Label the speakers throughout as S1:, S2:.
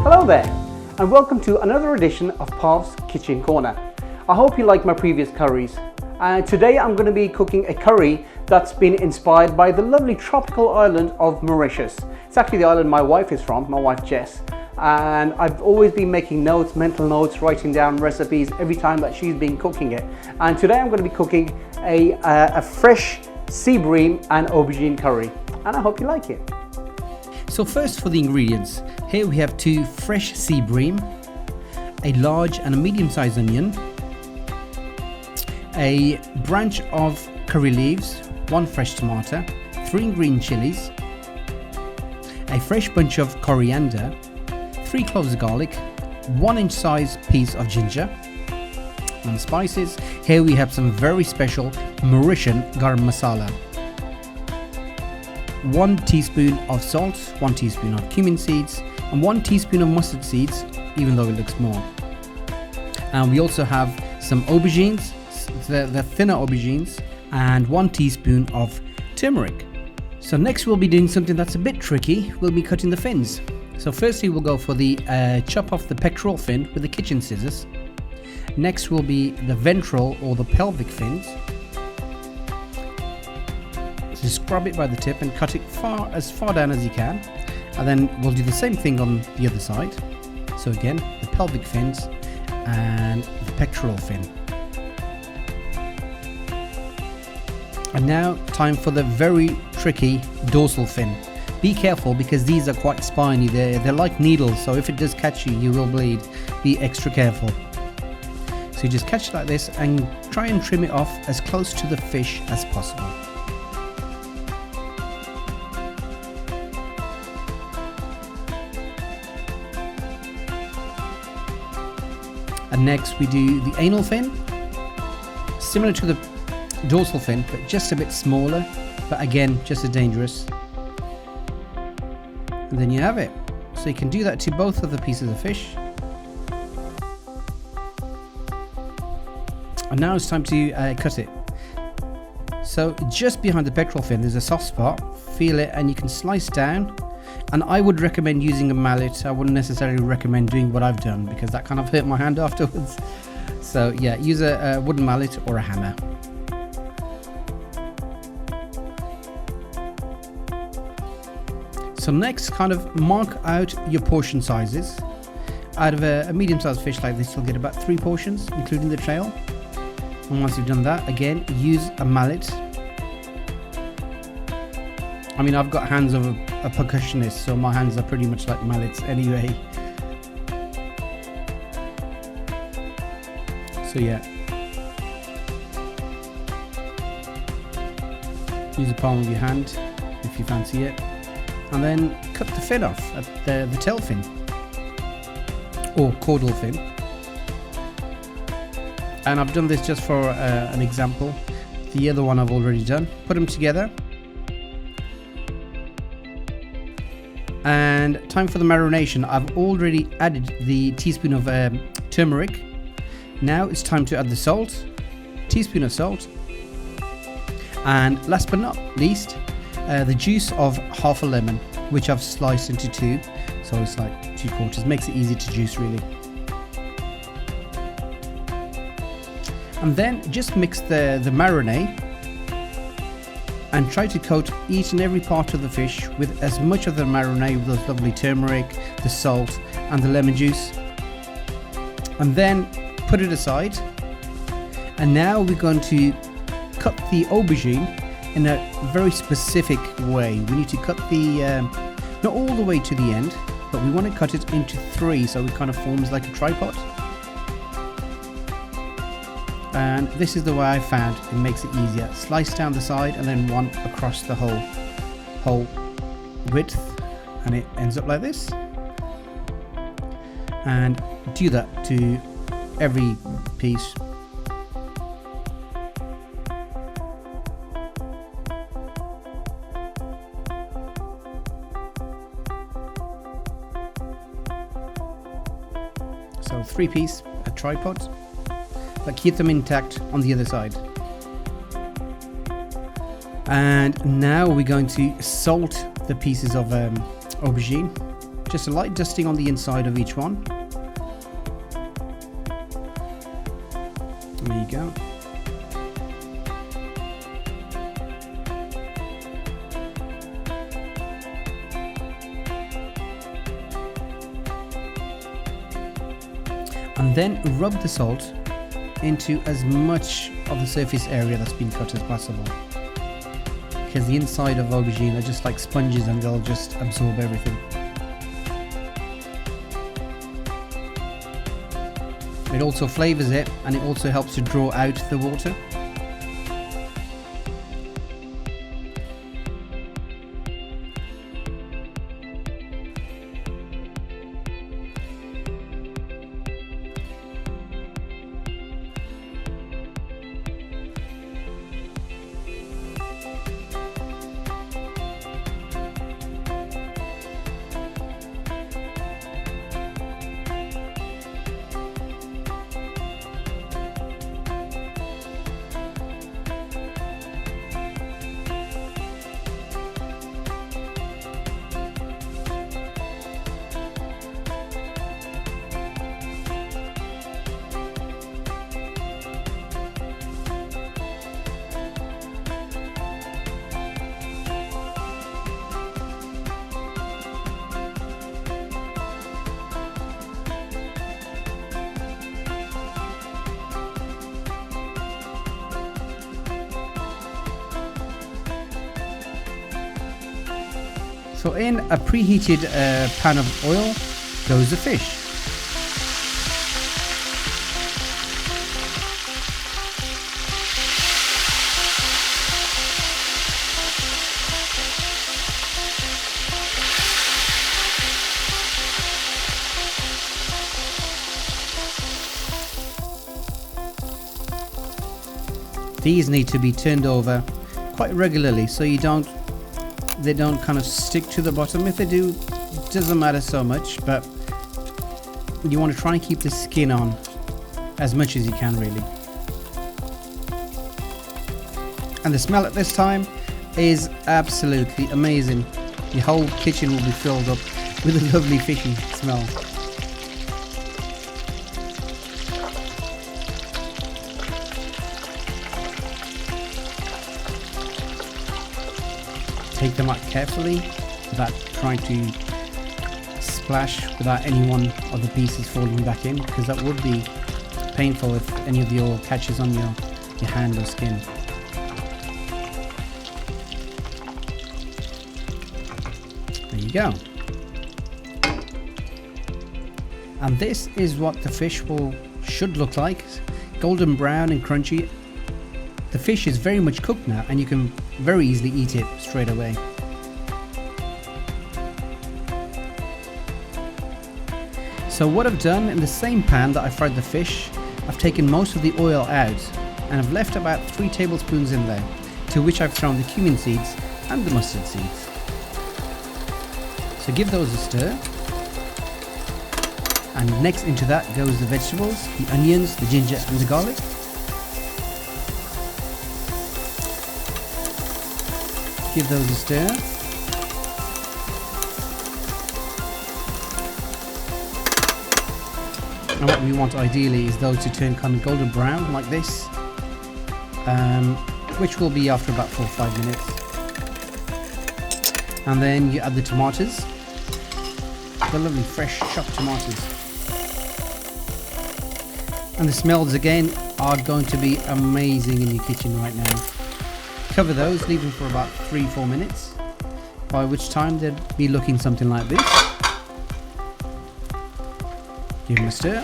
S1: Hello there, and welcome to another edition of Pav's Kitchen Corner. I hope you like my previous curries. Today I'm going to be cooking a curry that's been inspired by the lovely tropical island of Mauritius. It's actually the island my wife is from, my wife Jess. And I've always been making notes, mental notes, writing down recipes every time that she's been cooking it. And today I'm going to be cooking a fresh sea bream and aubergine curry. And I hope you like it.
S2: So first for the ingredients, here we have 2 fresh sea bream, a large and a medium-sized onion, a branch of curry leaves, 1 fresh tomato, 3 green chillies, a fresh bunch of coriander, 3 cloves of garlic, 1-inch size piece of ginger. And spices, here we have some very special Mauritian Garam Masala, 1 teaspoon of salt, 1 teaspoon of cumin seeds, and 1 teaspoon of mustard seeds, even though it looks more. And we also have some aubergines, the thinner aubergines, and 1 teaspoon of turmeric. So next we'll be doing something that's a bit tricky. We'll be cutting the fins. So firstly we'll go for the chop off the pectoral fin with the kitchen scissors. Next will be the ventral or the pelvic fins. So just grab it by the tip and cut it as far down as you can, and then we'll do the same thing on the other side. So again, the pelvic fins and the pectoral fin. And now time for the very tricky dorsal fin. Be careful because these are quite spiny, they're like needles, so if it does catch you, you will bleed. Be extra careful. So you just catch it like this and try and trim it off as close to the fish as possible. And next we do the anal fin, similar to the dorsal fin but just a bit smaller, but again just as dangerous. And then you have it. So you can do that to both of the pieces of fish. And now it's time to cut it. So just behind the pectoral fin there's a soft spot, feel it, and you can slice down. And I would recommend using a mallet. I wouldn't necessarily recommend doing what I've done because that kind of hurt my hand afterwards. So yeah, use a wooden mallet or a hammer. So next, kind of mark out your portion sizes. Out of a medium-sized fish like this, you'll get about 3 portions, including the trail. And once you've done that, again, use a mallet. I mean, I've got hands of a percussionist, so my hands are pretty much like mallets anyway. So yeah. Use the palm of your hand if you fancy it. And then cut the fin off at the tail fin, or caudal fin. And I've done this just for an example. The other one I've already done. Put them together. And time for the marination. I've already added the teaspoon of turmeric. Now it's time to add the salt, teaspoon of salt, and last but not least, the juice of half a lemon, which I've sliced into 2, so it's like 2/4. Makes it easy to juice really. And then just mix the marinade and try to coat each and every part of the fish with as much of the marinade, with those lovely turmeric, the salt and the lemon juice. And then put it aside. And now we're going to cut the aubergine in a very specific way. We need to cut the, not all the way to the end, but we want to cut it into 3 so it kind of forms like a tripod. And this is the way I found it makes it easier. Slice down the side and then 1 across the whole width, and it ends up like this. And do that to every piece. So 3-piece, a tripod, but keep them intact on the other side. And now we're going to salt the pieces of aubergine. Just a light dusting on the inside of each one. There you go. And then rub the salt into as much of the surface area that's been cut as possible, because the inside of aubergine are just like sponges and they'll just absorb everything. It also flavors it, and it also helps to draw out the water. So in a preheated pan of oil goes the fish. These need to be turned over quite regularly so they don't kind of stick to the bottom. If they do, it doesn't matter so much, but you want to try and keep the skin on as much as you can, really. And the smell at this time is absolutely amazing. The whole kitchen will be filled up with a lovely fishy smell. Take them out carefully without trying to splash, without any one of the pieces falling back in, because that would be painful if any of the oil catches on your hand or skin. There you go. And this is what the fish should look like. Golden brown and crunchy. The fish is very much cooked now, and you can very easily eat it straight away. So what I've done, in the same pan that I fried the fish, I've taken most of the oil out and I've left about 3 tablespoons in there, to which I've thrown the cumin seeds and the mustard seeds. So give those a stir, and next into that goes the vegetables, the onions, the ginger and the garlic. Give those a stir. And what we want ideally is those to turn kind of golden brown like this, which will be after about 4 or 5 minutes. And then you add the tomatoes, the lovely fresh chopped tomatoes. And the smells again are going to be amazing in your kitchen right now. Cover those, leave them for about 3-4 minutes, by which time they'll be looking something like this. Give them a stir.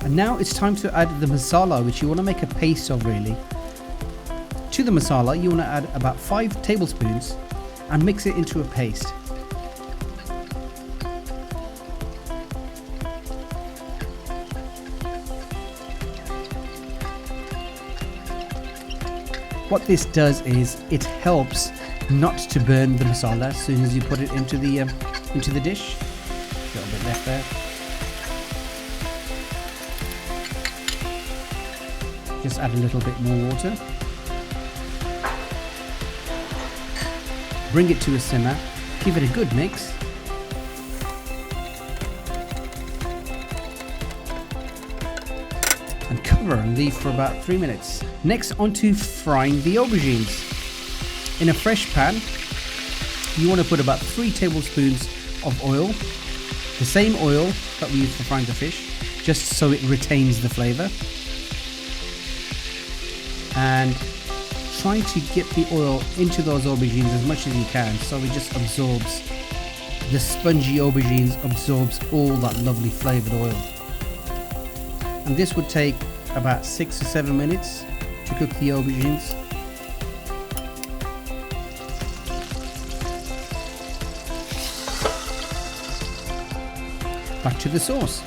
S2: And now it's time to add the masala, which you want to make a paste of, really. To the masala you want to add about 5 tablespoons and mix it into a paste. What this does is it helps not to burn the masala as soon as you put it into the dish. A little bit left there. Just add a little bit more water. Bring it to a simmer, give it a good mix. And cover and leave for about 3 minutes. Next, on to frying the aubergines. In a fresh pan, you want to put about 3 tablespoons of oil, the same oil that we use for frying the fish, just so it retains the flavor. And try to get the oil into those aubergines as much as you can, so it just absorbs, the spongy aubergines absorbs all that lovely flavored oil. And this would take about 6 or 7 minutes to cook the aubergines. Back to the sauce.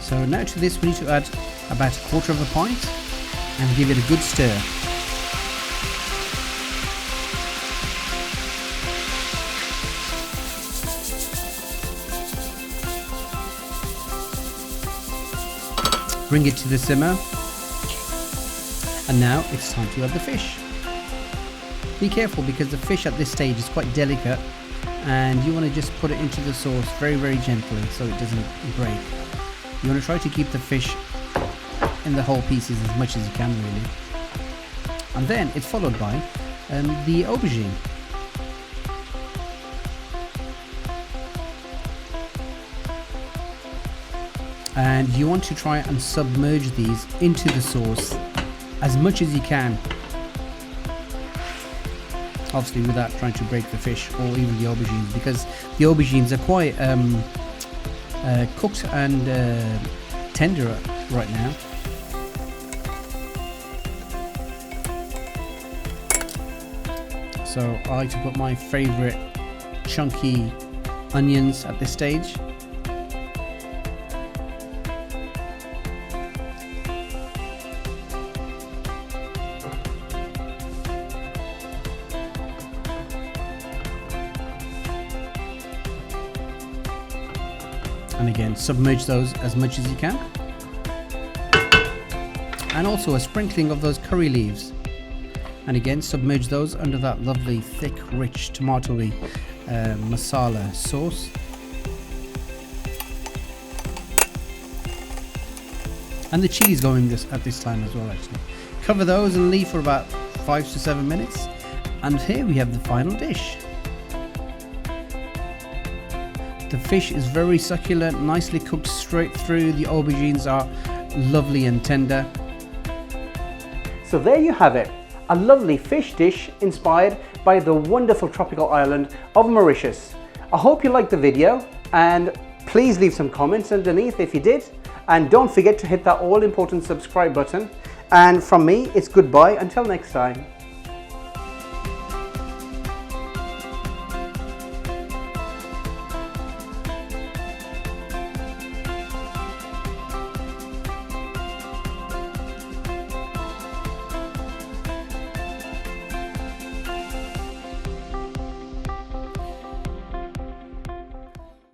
S2: So now to this we need to add about 1/4 of a pint and give it a good stir. Bring it to the simmer, and now it's time to add the fish. Be careful because the fish at this stage is quite delicate, and you want to just put it into the sauce very, very gently so it doesn't break. You want to try to keep the fish in the whole pieces as much as you can, really. And then it's followed by the aubergine. And you want to try and submerge these into the sauce as much as you can, obviously without trying to break the fish or even the aubergines, because the aubergines are quite cooked and tender right now. So I like to put my favorite chunky onions at this stage. And again, submerge those as much as you can. And also a sprinkling of those curry leaves. And again, submerge those under that lovely, thick, rich, tomatoey masala sauce. And the chilies going at this time as well, actually. Cover those and leave for about 5 to 7 minutes. And here we have the final dish. The fish is very succulent, nicely cooked straight through. The aubergines are lovely and tender.
S1: So there you have it, a lovely fish dish inspired by the wonderful tropical island of Mauritius. I hope you liked the video, and please leave some comments underneath if you did. And don't forget to hit that all important subscribe button. And from me, it's goodbye until next time.